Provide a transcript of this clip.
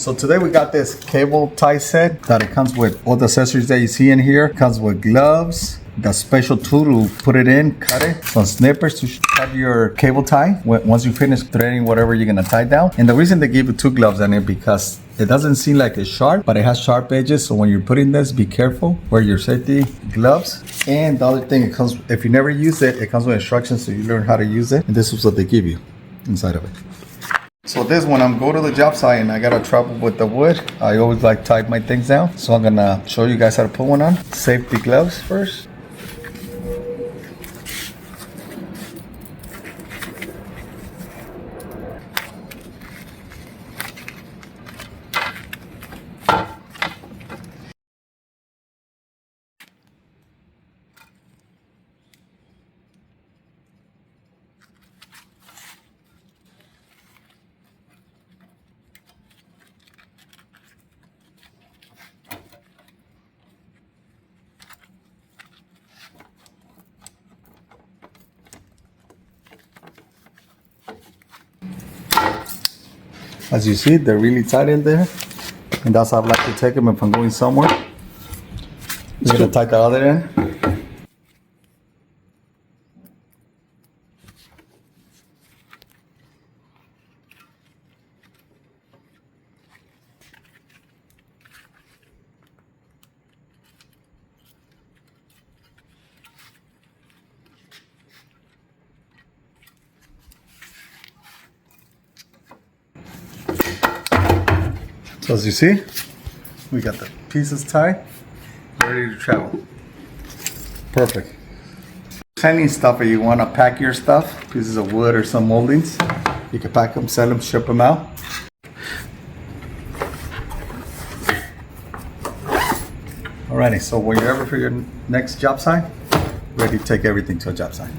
So today we got this cable tie set that it comes with all the accessories that you see in here. It comes with gloves, the special tool to put it in, cut it, some snippers to cut your cable tie once you finish threading whatever you're gonna tie down. And the reason they give you two gloves on it because it doesn't seem like it's sharp, but it has sharp edges. So when you're putting this, be careful. Wear your safety gloves. And the other thing, it comes, if you never use it, it comes with instructions so you learn how to use it. And this is what they give you inside of it. So this one, I'm going to the job site and I got a trouble with the wood. I always like tie my things down. So I'm gonna show you guys how to put one on. Safety gloves first. As you see, they're really tight in there. And that's how I like to take them if I'm going somewhere. Just gonna tie the other end. So as you see, we got the pieces tied, ready to travel. Perfect. Sending stuff, if you want to pack your stuff, pieces of wood or some moldings, you can pack them, sell them, ship them out. Alrighty, so when you're ever for your next job site, ready to take everything to a job site.